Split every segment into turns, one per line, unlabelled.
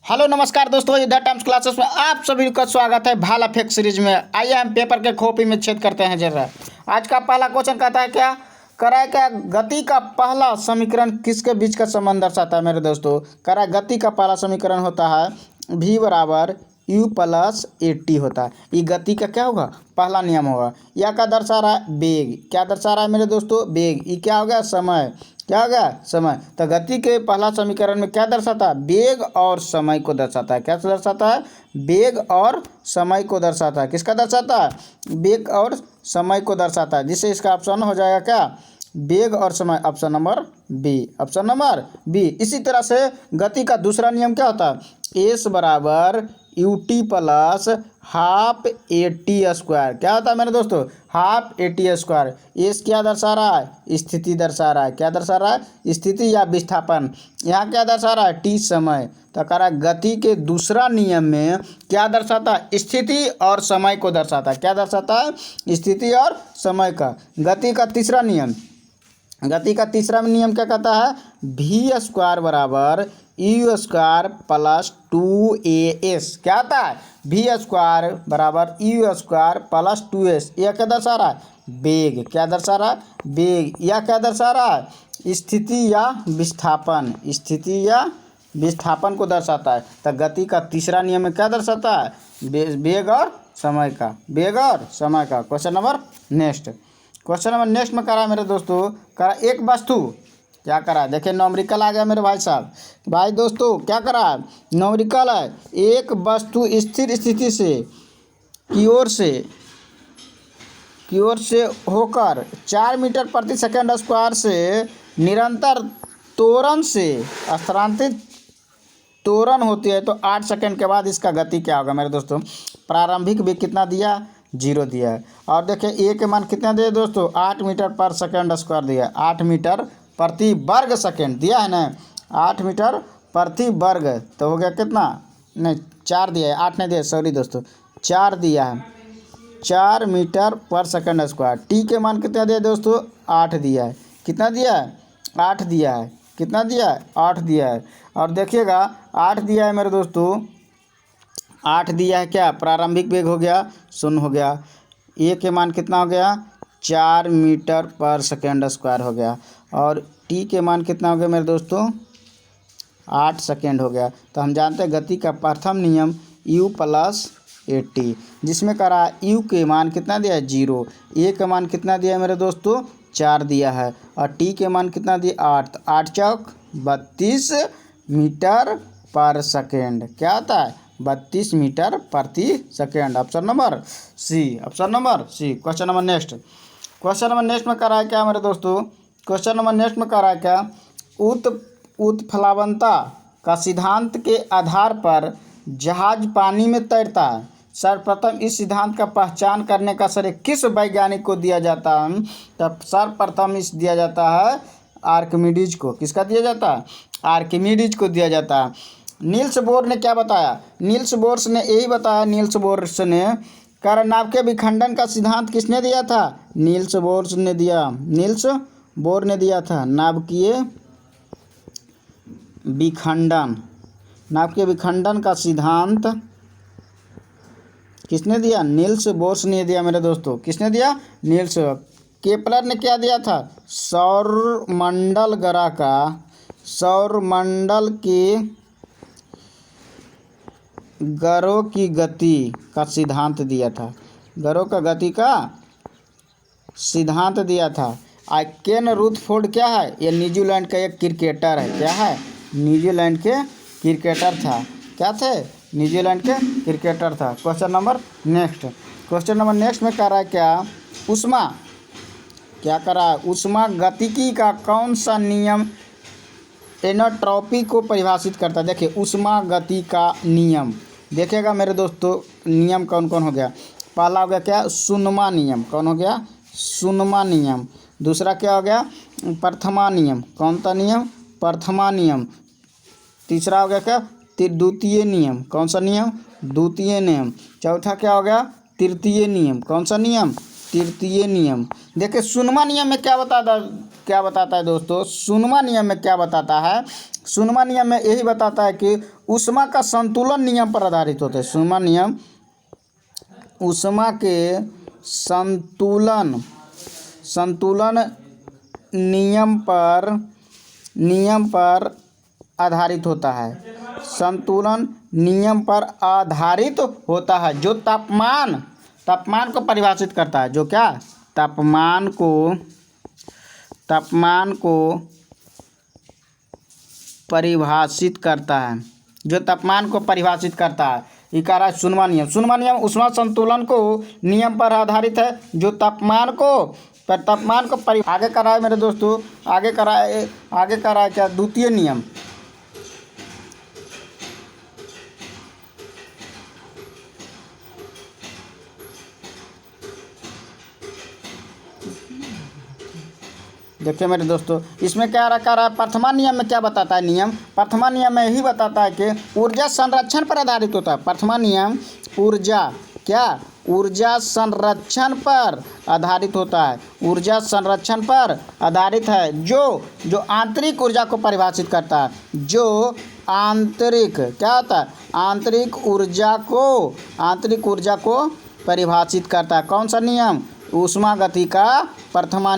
Hello नमस्कार दोस्तों, इधर टाइम्स क्लासेस में आप सभी का स्वागत है। भाला फेंक सीरीज में आइए हम पेपर के खोपड़ी में छेद करते हैं जरा। आज का पहला क्वेश्चन कहता है क्या करा है क्या गति का पहला समीकरण किसके बीच का संबंध दर्शाता है। मेरे दोस्तों करा गति का पहला समीकरण होता है v बराबर u प्लस ए टी होता है। ये गति का क्या होगा, पहला नियम होगा। यह क्या दर्शा रहा है, वेग। क्या दर्शा रहा है मेरे दोस्तों, वेग। ये क्या हो गया, समय। क्या हो गया, समय। तो गति के पहला समीकरण में क्या दर्शाता है, वेग और समय को दर्शाता है। क्या दर्शाता है, वेग और समय को दर्शाता है। किसका दर्शाता है, वेग और समय को दर्शाता है। जिससे इसका ऑप्शन हो जाएगा क्या, वेग और समय। Option number B, option number B. इसी तरह से गति का दूसरा नियम क्या होता है, एस बराबर U T plus half A T square. क्या होता है मेरे दोस्तों, half A T square. S क्या दर्शा रहा है, स्थिति दर्शा रहा है। क्या दर्शा रहा है, स्थिति या विस्थापन। यहाँ क्या दर्शा रहा है, टी समय। तो कह रहा है गति के दूसरा नियम में क्या दर्शाता है, स्थिति और समय को दर्शाता है। क्या दर्शाता है, स्थिति और समय का। गति का तीसरा नियम, गति का तीसरा नियम क्या कहता है, भी स्क्वायर बराबर यू स्क्वायर प्लस 2as। क्या आता है, भी स्क्वायर बराबर यू स्क्वायर प्लस 2s। यह क्या दर्शा रहा है, वेग। क्या दर्शा रहा है, वेग। यह क्या दर्शा रहा है, स्थिति या विस्थापन। स्थिति या विस्थापन को दर्शाता है। तो गति का तीसरा नियम में क्या दर्शाता है, वेग और समय का, वेग और समय का। Question number next, question number next में करा मेरे दोस्तों, करा एक वस्तु। क्या करा, देखिए नॉमरिकल आ गया मेरे भाई साहब। भाई दोस्तों क्या करा, नॉमरिकल है। एक वस्तु स्थिर स्थिति से की ओर से होकर 4 मीटर प्रति सेकंड स्क्वायर से निरंतर त्वरण से स्थानांतरित त्वरण होती है तो 8 सेकंड के बाद इसका गति क्या होगा मेरे दोस्तों। प्रारंभिक वेग कितना दिया, 0 दिया है। और देखिए ए के मान कितना दिया दोस्तों, 8 मीटर पर सेकंड स्क्वायर दिया है। 8 मीटर प्रति वर्ग सेकंड दिया है ना, 8 मीटर प्रति वर्ग। तो हो गया कितना, नहीं 4 दिया है, 8 नहीं दिया, सॉरी दोस्तों, 4 दिया है। 4 मीटर पर सेकंड स्क्वायर। टी के मान कितना दिया दोस्तों, 8 दिया है। कितना दिया है, 8 दिया है। कितना दिया है, 8 दिया है। और देखिएगा 8 दिया है मेरे दोस्तों, 8 दिया है। क्या प्रारंभिक वेग हो गया, 0 हो गया। ए के मान कितना हो गया, 4 मीटर पर सेकेंड स्क्वायर हो गया। और टी के मान कितना हो गया मेरे दोस्तों, 8 सेकेंड हो गया। तो हम जानते हैं गति का प्रथम नियम यू प्लस ए टी, जिसमें करा यू के मान कितना दिया है, 0। ए का मान कितना दिया है मेरे दोस्तों, 4 दिया है। और टी के मान कितना दिया, 8। तो 8 चौक 32 मीटर पर सेकेंड। क्या आता है, 32 मीटर प्रति second. Option number C, option number C. Question number next, question number next में करा है क्या मेरे दोस्तों, क्वेश्चन नंबर नेक्स्ट में करा है क्या, उत्प्लावनता का सिद्धांत के आधार पर जहाज पानी में तैरता है। सर्वप्रथम इस सिद्धांत का पहचान करने का श्रेय किस वैज्ञानिक को दिया जाता है। तब सर्वप्रथम इस दिया जाता है आर्किमिडीज को। किसका दिया जाता है, आर्किमिडीज को दिया जाता है। नील्स बोर ने क्या बताया, नील्स बोर्स ने यही बताया, नील्स बोर्स ने नाभिकीय विखंडन का सिद्धांत किसने दिया था, नील्स बोर्स ने दिया, नील्स बोर ने दिया था। नाभिकीय विखंडन, नाभिकीय विखंडन का सिद्धांत किसने दिया, नील्स बोर्स ने दिया मेरे दोस्तों। किसने दिया, नील्स। केपलर ने क्या दिया था, सौरमंडल ग्रह का, सौरमंडल के ग्रहों की गति का सिद्धांत दिया था, ग्रहों का गति का सिद्धांत दिया था। केन रूथफोर्ड क्या है, ये न्यूजीलैंड का एक क्रिकेटर है। क्या है, न्यूजीलैंड के क्रिकेटर था। क्या थे, न्यूजीलैंड के क्रिकेटर था। Question number next, question number next में कह रहा है क्या, ऊष्मा। क्या करा है, ऊष्मा गतिकी का कौन सा नियम एनट्रोपी को परिभाषित करता है। देखिए ऊष्मा गति का नियम, देखिएगा मेरे दोस्तों नियम कौन कौन हो गया। पहला हो गया क्या, शून्यमा नियम। कौन हो गया, शून्यमा नियम। दूसरा क्या हो गया, प्रथमा नियम। कौन सा नियम, प्रथमा नियम। तीसरा हो गया क्या, द्वितीय नियम। कौन सा नियम, द्वितीय नियम। चौथा क्या हो गया, तृतीय नियम। कौन सा नियम, तृतीय नियम। देखिए शून्यमा नियम में क्या बताता है दोस्तों, शून्यमा नियम में क्या बताता है शून्यमा नियम में यही बताता है कि ऊष्मा का संतुलन नियम पर आधारित होता है। शून्यमा नियम ऊष्मा के संतुलन नियम पर आधारित होता है। संतुलन नियम पर आधारित होता है जो तापमान को परिभाषित करता है। जो क्या तापमान को परिभाषित करता है। जो तापमान को परिभाषित करता है ये कह रहा है शून्यमा नियम। शून्यमा नियम ऊष्मा संतुलन को नियम पर आधारित है जो तापमान को आगे करा है मेरे दोस्तों, आगे करा है क्या द्वितीय नियम। देखिए मेरे दोस्तों, इसमें क्या रखा रहा है, प्रथमा नियम में क्या बताता है नियम। प्रथमा नियम में यही बताता है कि ऊर्जा संरक्षण पर आधारित होता है। प्रथमा नियम ऊर्जा संरक्षण पर आधारित होता है। ऊर्जा संरक्षण पर आधारित है जो आंतरिक ऊर्जा को परिभाषित करता है। जो आंतरिक क्या होता है, आंतरिक ऊर्जा को परिभाषित करता है। कौन सा नियम, ऊष्मागति का प्रथमा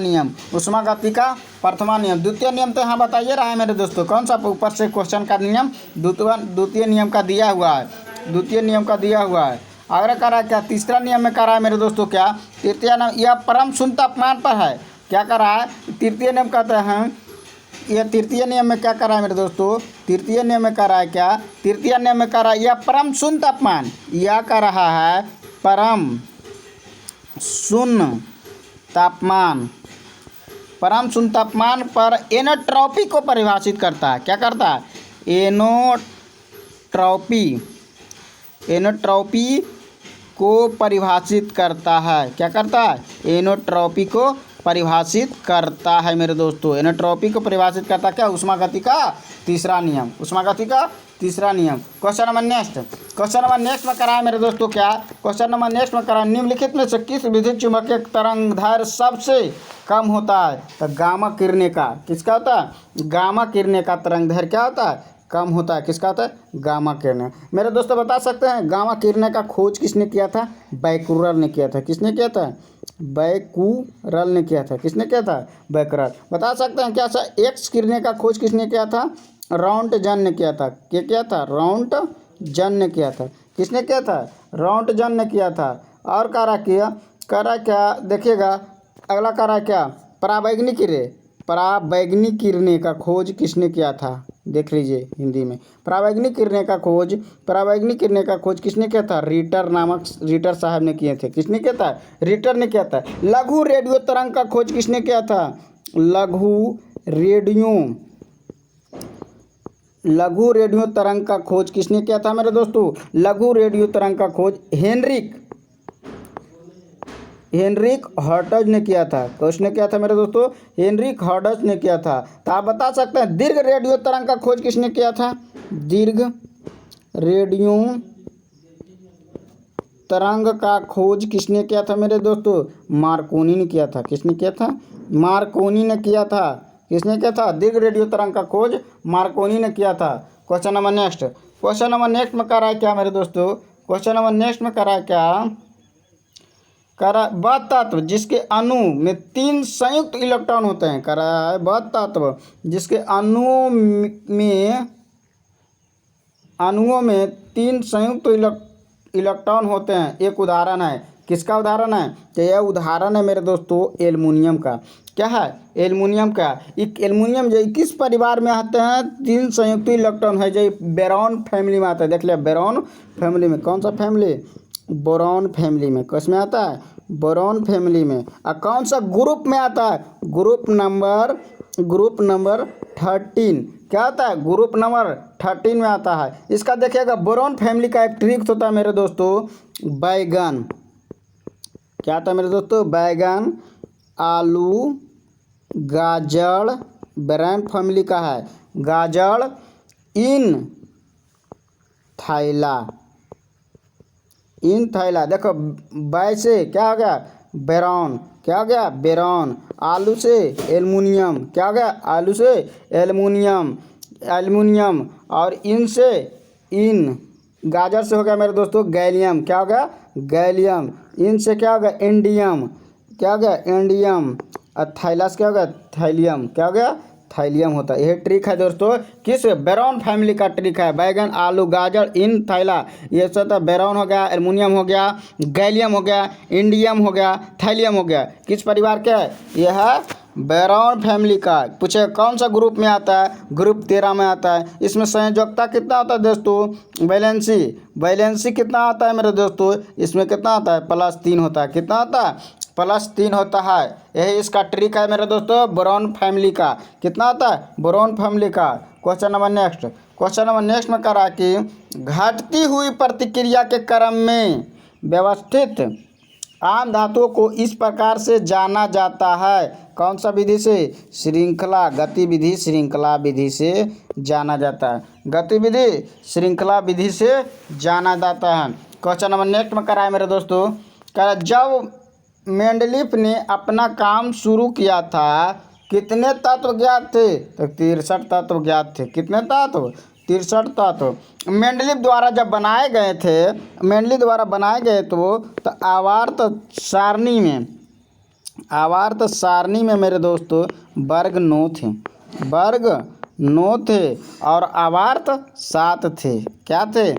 नियम। द्वितीय नियम तो यहाँ बताइए रहा है मेरे दोस्तों, कौन सा ऊपर से क्वेश्चन का नियम द्वितीय नियम का दिया हुआ है। अगला कह रहा है क्या, तीसरा नियम में कह रहा है मेरे दोस्तों क्या, तृतीय नियम यह परम शून्य तापमान पर है। क्या कर रहा है, तृतीय नियम कहते हैं। यह तृतीय नियम में क्या कर रहा है मेरे दोस्तों, तृतीय नियम में कह रहा है क्या, तृतीय नियम में कह रहा है यह परम शून्य तापमान, यह कह रहा है परम शून्य तापमान पर एनोट्रॉपी को परिभाषित करता है। क्या करता है, एनोट्रॉपी को परिभाषित करता है। क्या करता है, एनोट्रॉपी को परिभाषित करता है मेरे दोस्तों। एनोट्रॉपी को परिभाषित करता है क्या, ऊष्मागति का तीसरा नियम। क्वेश्चन नंबर नेक्स्ट में करा है मेरे दोस्तों क्या, क्वेश्चन नंबर नेक्स्ट में करा, निम्नलिखित में से किस विद्युत चुम्बकीय तरंग दैर्घ्य सबसे कम होता है। तो गामा किरणें का किसका होता है, गामा किरणें का तरंग दैर्घ्य क्या होता है, कम होता है। किसका होता है, गामा किरणें। मेरे दोस्तों बता सकते हैं गामा किरणें का खोज किसने किया था, बैकुरल ने किया था। किसने किया था, बैकुरल ने किया था। किसने किया था, बैकुरल। बता सकते हैं क्या सर, एक्स किरणें का खोज किसने किया था, राउंटजन ने किया था। क्या किया था, राउंटजन ने किया था। किसने किया था, राउंटजन ने किया था। और करा क्या देखिएगा, अगला करा क्या, परावैंगिक किरणें का खोज किसने किया था। देख लीजिए हिंदी में, परावैंगिक किरणें का खोज किसने किया था, रीटर साहब ने किए थे। किसने किया था, रीटर ने किया था। लघु रेडियो तरंग का खोज किसने किया था, लघु रेडियो तरंग का खोज किसने किया था मेरे दोस्तों, लघु रेडियो तरंग का खोज हेनरिक हर्ट्ज ने किया था। किसने किया था मेरे दोस्तों, हेनरिक हर्ट्ज ने किया था। तो आप बता सकते हैं दीर्घ रेडियो तरंग का खोज किसने किया था, दीर्घ रेडियो तरंग का खोज किसने किया था मेरे दोस्तों, मार्कोनी ने किया था। किसने किया था, मार्कोनी ने किया था। किसने किया था, दीर्घ रेडियो तरंग का खोज मार्कोनी ने किया था। क्वेश्चन नंबर नेक्स्ट में कर रहा है क्या मेरे दोस्तों, क्वेश्चन नंबर नेक्स्ट में कर रहा है क्या, वह तत्व जिसके अणु में 3 संयुक्त इलेक्ट्रॉन होते हैं। कह रहा है वह तत्व जिसके अणुओं में 3 संयुक्त इलेक्ट्रॉन होते हैं। एक उदाहरण है, किसका उदाहरण है, तो यह उदाहरण है मेरे दोस्तों एल्युमिनियम का। क्या है, एल्युमिनियम का। एल्युमिनियम जो किस परिवार में आते हैं, 3 संयुक्त इलेक्ट्रॉन है जो बोरॉन फैमिली में आता है। देख लिया, बोरॉन फैमिली में। कौन सा फैमिली, बोरॉन फैमिली में। किस में आता है, बोरॉन फैमिली में। और कौन सा ग्रुप में आता है, ग्रुप नंबर 13। क्या आता है, ग्रुप नंबर 13 में आता है। इसका देखिएगा, बोरॉन फैमिली का एक ट्रिक होता है मेरे दोस्तों, बैगन। क्या आता है मेरे दोस्तों, बैगन, आलू, गाजर, बोरॉन फैमिली का है। गाजर, इन थैला। देखो बै से क्या हो गया, बोरॉन। क्या हो गया, बोरॉन। आलू से एल्युमिनियम। क्या हो गया, आलू से एल्युमिनियम। एल्युमिनियम, और इनसे इन गाजर से हो गया मेरे दोस्तों गैलियम, क्या हो गया गैलियम। इनसे क्या हो गया इंडियम, क्या हो गया इंडियम। और थैलास क्या हो गया थैलियम, क्या हो गया थैलियम होता है। यह ट्रिक है दोस्तों किस बेरोन फैमिली का ट्रिक है। बैगन आलू गाजर इन थैला, ये सब तो बेरोन हो गया, एल्युमिनियम हो गया, गैलियम हो गया, इंडियम हो गया, थैलियम हो गया। किस परिवार के है यह है बेरोन फैमिली का। पूछे कौन सा ग्रुप में आता है, ग्रुप 13 में आता है। इसमें संयोजकता कितना होता है दोस्तों, वैलेंसी, वैलेंसी कितना आता है मेरे दोस्तों, इसमें कितना आता है +3 होता है। कितना होता है +3 होता है। यही इसका ट्रिक है मेरे दोस्तों बोरॉन फैमिली का। कितना होता है बोरॉन फैमिली का। Question number next, question number next में करा कि घटती हुई प्रतिक्रिया के क्रम में व्यवस्थित आम धातुओं को इस प्रकार से जाना जाता है। कौन सा विधि से, श्रृंखला गतिविधि श्रृंखला विधि से जाना जाता है। गतिविधि श्रृंखला विधि से जाना जाता है। क्वेश्चन नंबर नेक्स्ट में करा है मेरे दोस्तों, करा जब मेंडलीफ ने अपना काम शुरू किया था कितने तत्व ज्ञात थे, तो 63 तत्व ज्ञात थे। कितने तत्व 63 तत्व मेंडलीफ द्वारा जब बनाए गए थे, मेंडलीफ द्वारा बनाए गए तो आवर्त सारणी में, आवर्त सारणी में मेरे दोस्तों वर्ग 9 थे, वर्ग 9 थे और आवर्त 7 थे। क्या थे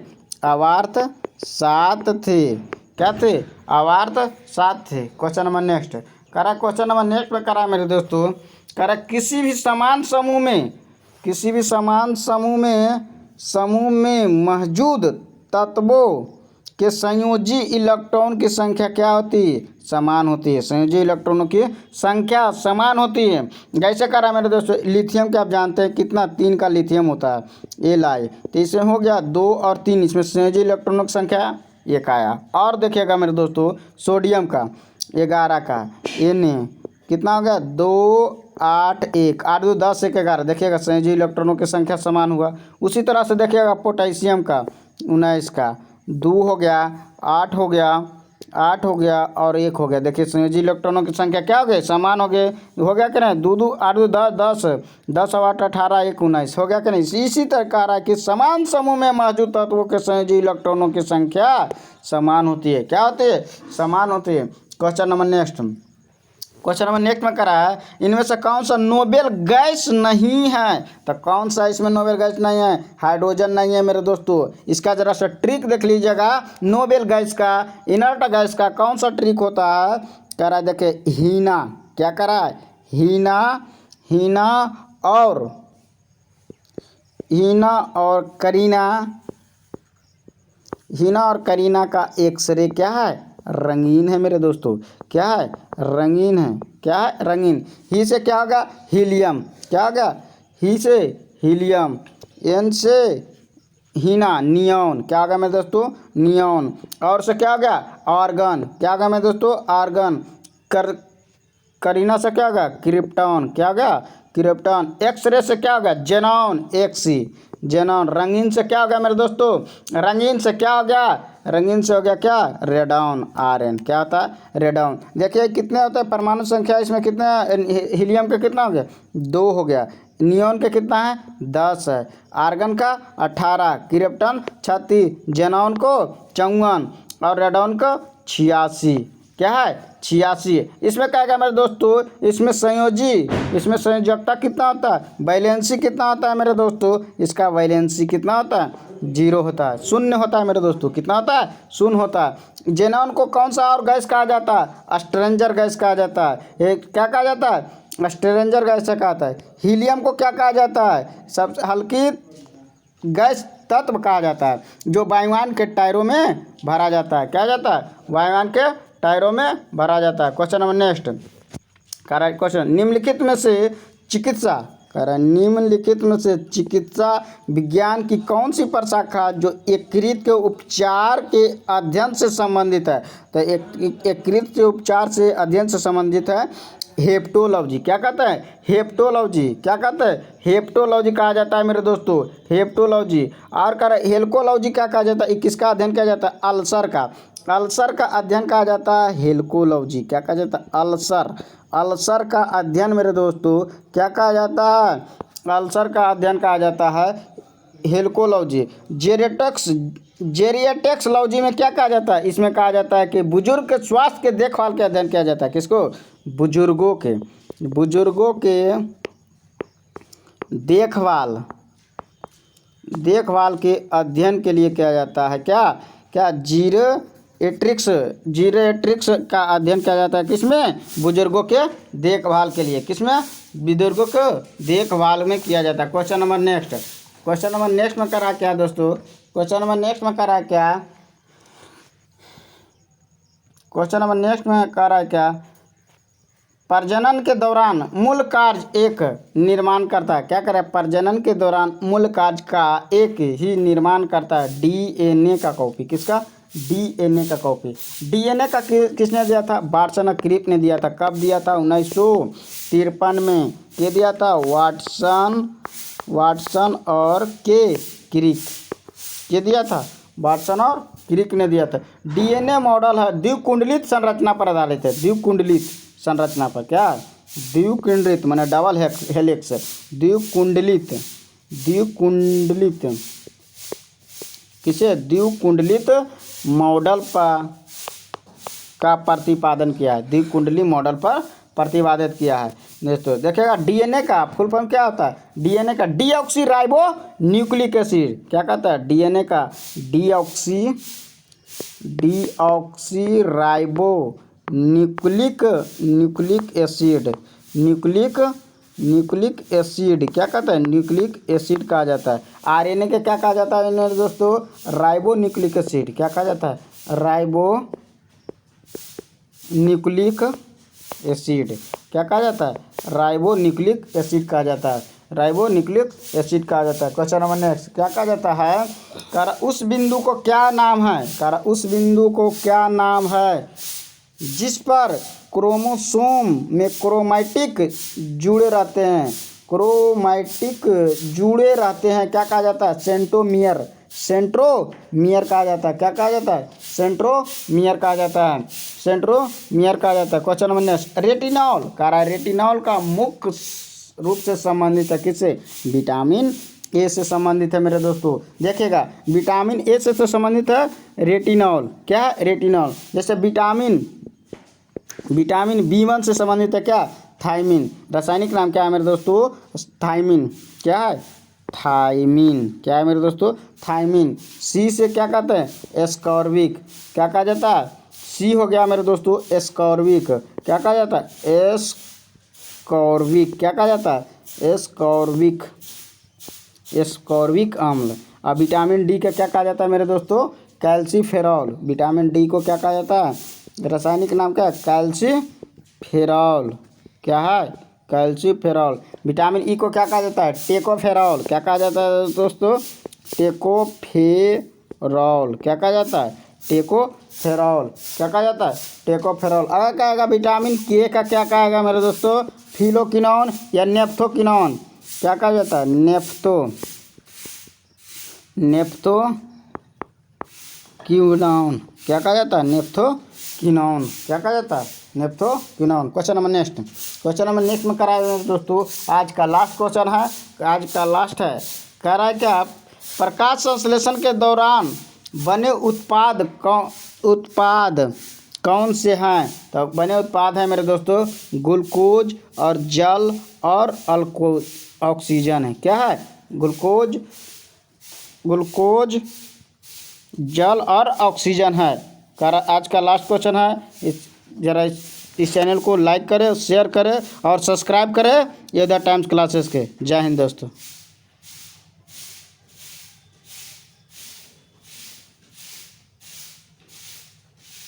आवर्त 7 थे, क्या थे आवर्त 7 थे। क्वेश्चन नंबर नेक्स्ट करा, क्वेश्चन नंबर नेक्स्ट में करा मेरे दोस्तों, करा किसी भी समान समूह में, किसी भी समान समूह में मौजूद तत्वों के संयोजी इलेक्ट्रॉन की संख्या क्या होती है, समान होती है। संयोजी इलेक्ट्रॉनों की संख्या समान होती है। जैसे करा मेरे दोस्तों लिथियम के आप जानते हैं कितना 3 का लिथियम होता है Li, तो इसमें हो गया 2 और 3, इसमें संयोजी इलेक्ट्रॉनों की संख्या 1 आया। और देखिएगा मेरे दोस्तों सोडियम का 11 का Na कितना हो गया 2 8 1 8 2 10 1 11, देखिएगा संयोजी इलेक्ट्रॉनों की संख्या समान हुआ। उसी तरह से देखिएगा पोटेशियम का 19 का 2 हो गया 8 हो गया 8 हो गया और 1 हो गया। देखिए संयोजी इलेक्ट्रॉनों की संख्या क्या हो गई समान हो गए, हो गया कि नहीं 2 2 8 2 10 10 और 8 18 1 19 हो गया कि नहीं। इसी तरह कह रहा है कि समान समूह में मौजूद तत्वों के संयोजी इलेक्ट्रॉनों की संख्या समान होती है। क्या होती है समान होती है। Question number next, question number next में करा है इनमें से कौन सा नोबेल गैस नहीं है, तो कौन सा इसमें नोबेल गैस नहीं है, हाइड्रोजन नहीं है मेरे दोस्तों। इसका जरा सा ट्रिक देख लीजिएगा नोबेल गैस का, इनर्ट गैस का कौन सा ट्रिक होता है। कह रहा है देखिए हीना, क्या करा है हीना, हीना और करीना, हीना और करीना का एक्सरे क्या है रंगीन है मेरे दोस्तों। क्या है रंगीन है, क्या है रंगीन। ही से क्या होगा हीलियम, क्या होगा ही से हीलियम, एन से हीना नियॉन, क्या होगा मेरे दोस्तों नियॉन। और से क्या हो गया आर्गन, क्या होगा मेरे दोस्तों आर्गन। करीना से क्या होगा क्रिप्टॉन, क्या होगा क्रिप्टॉन। एक्सरे से क्या होगा जेनॉन एक्सी, जेनॉन। रंगीन से क्या हो गया मेरे दोस्तों रंगीन से क्या हो गया, रंगीन से हो गया क्या रेडॉन Rn, क्या होता है रेडॉन। देखिए कितने होते हैं परमाणु संख्या इसमें कितने, हीलियम का कितना हो गया 2 हो गया, नियॉन का कितना है 10 है, आर्गन का 18, क्रिप्टॉन 36, जेनॉन को 54 और रेडॉन को 86, क्या है 86। इसमें क्या है मेरे दोस्तों इसमें संयोजी, इसमें संयोजकता कितना होता है वैलेंसी कितना होता है मेरे दोस्तों, इसका वैलेंसी कितना होता है 0 होता है, शून्य होता है मेरे दोस्तों। कितना होता है शून्य होता है। जेनॉन को कौन सा और गैस कहा जाता है स्ट्रेंजर गैस कहा जाता है। एक क्या कहा जाता है स्ट्रेंजर गैस से कहा जाता है। हीलियम को क्या कहा जाता है सबसे हल्की गैस तत्व कहा जाता है जो वायुयान के टायरों में भरा जाता है। क्या जाता है वायुयान के टायरों में भरा जाता है। क्वेश्चन नंबर नेक्स्ट कह रहा है क्वेश्चन निम्नलिखित में से चिकित्सा, कह रहा है निम्नलिखित में से चिकित्सा विज्ञान की कौन सी प्रशाखा जो यकृत के उपचार के अध्ययन से संबंधित है। तो यकृत के उपचार से अध्ययन से संबंधित है हेप्टोलॉजी। क्या कहता है हेप्टोलॉजी, क्या कहता है हेप्टोलॉजी कहा जाता है मेरे दोस्तों हेप्टोलॉजी। और कह रहा है हेल्कोलॉजी क्या कहा जाता है, किसका अध्ययन किया जाता है अल्सर का, अल्सर का अध्ययन कहा जाता है हेल्कोलॉजी। क्या कहा जाता है अल्सर, अल्सर का अध्ययन मेरे दोस्तों क्या कहा जाता है अल्सर का अध्ययन कहा जाता है हेल्कोलॉजी। जेरिएटेक्सलॉजी में क्या कहा जाता है? इसमें कहा जाता है कि बुजुर्ग के स्वास्थ्य के देखभाल के अध्ययन किया जाता है। किसको? बुजुर्गों के देखभाल के अध्ययन के लिए किया जाता है। क्या जीरिएट्रिक्स का अध्ययन किया जाता है किसमें? बुजुर्गों के देखभाल के लिए। किसमें? बुजुर्गों के देखभाल में किया जाता है। क्वेश्चन नंबर नेक्स्ट में करा क्या दोस्तों? क्वेश्चन नंबर नेक्स्ट में करा क्या? प्रजनन के दौरान मूल कार्य एक निर्माण करता है। क्या करे? प्रजनन के दौरान मूल कार्य का एक ही निर्माण करता है डीएनए का कॉपी। किसका? डीएनए का कॉपी। डीएनए का किसने दिया था? वाटसन और क्रिक ने दिया था। कब दिया था? 1953 में। के दिया था? वाटसन और क्रिक। के दिया था? वाटसन और क्रिक ने दिया था। डीएनए मॉडल है द्विकुंडलित संरचना पर आधारित है। द्विकुंडलित संरचना पर। क्या? द्विकुंडलित माने डबल हेलिक्स। द्विकुंडलित किसे? द्विकुंडलित मॉडल पर का प्रतिपादन किया है। द्विकुंडली मॉडल पर प्रतिपादित किया है दोस्तों। देखिएगा डीएनए का फुल फॉर्म क्या होता है? डीएनए का डीऑक्सीराइबो न्यूक्लिक एसिड। क्या कहता है? डीएनए का डीऑक्सीराइबो न्यूक्लिक एसिड। क्या कहता है? न्यूक्लिक एसिड कहा जाता है। आरएनए के क्या कहा जाता है इन्हें दोस्तों? Ribo nucleic acid. क्या कहा जाता है? Ribo nucleic acid. क्या कहा जाता है? राइबो न्यूक्लिक एसिड कहा जाता है। राइबो न्यूक्लिक एसिड कहा जाता है। क्वेश्चन नंबर नेक्स्ट क्या कहा जाता है? उस बिंदु को क्या नाम है जिस पर क्रोमोसोम में क्रोमैटिक जुड़े रहते हैं? क्या कहा जाता है? सेंट्रोमियर कहा जाता है। क्या कहा जाता है? सेंट्रोमियर कहा जाता है। क्वेश्चन नंबर नेक्स्ट रेटिनॉल का मुख्य रूप से संबंधित है किससे? विटामिन ए से संबंधित है मेरे दोस्तों। देखिएगा विटामिन ए से संबंधित है रेटिनॉल। क्या है? रेटिनॉल। जैसे विटामिन B1 से संबंधित है क्या? थायमिन। रासायनिक नाम क्या है मेरे दोस्तों? थायमिन। क्या है? थायमिन। क्या है मेरे दोस्तों? थायमिन। सी से क्या कहते हैं? एस्कॉर्बिक। क्या कहा जाता है? सी हो गया मेरे दोस्तों एस्कॉर्बिक। क्या कहा जाता है? एस्कॉर्बिक। क्या कहा जाता है? एस्कॉर्बिक अम्ल। अब विटामिन डी का क्या कहा जाता है मेरे दोस्तों? कैल्सीफेरॉल। विटामिन डी को क्या कहा जाता है? रासायनिक नाम क्या है? कैल्सीफेरॉल। क्या है? कैल्सीफेरॉल। विटामिन ई को क्या कहा जाता है? टेकोफेरॉल। क्या कहा जाता है दोस्तों? टेकोफेरॉल। क्या कहा जाता है? टेकोफेरॉल। क्या कहा जाता है? टेकोफेरॉल। अगर कहेगा विटामिन के का क्या कहेगा मेरे दोस्तों? फिलोक्विनोन या नेफ्थोक्विनोन। क्या कहा जाता है? नेफ्थोक्विनोन। क्या कहा जाता है? नेफ्थोक्विनोन। क्या कहा जाता है? नेफ्थोक्विनोन। क्वेश्चन नंबर नेक्स्ट में करा दोस्तों आज का लास्ट क्वेश्चन है। कह रहा है क्या? प्रकाश संश्लेषण के दौरान बने उत्पाद कौन से हैं? तो बने उत्पाद हैं मेरे दोस्तों ग्लूकोज और जल और ऑक्सीजन है। क्या है? ग्लूकोज जल और ऑक्सीजन है। आज का लास्ट क्वेश्चन है। इस चैनल को लाइक करें, शेयर करें और सब्सक्राइब करें ये द टाइम्स क्लासेस के। जय हिंद दोस्तों।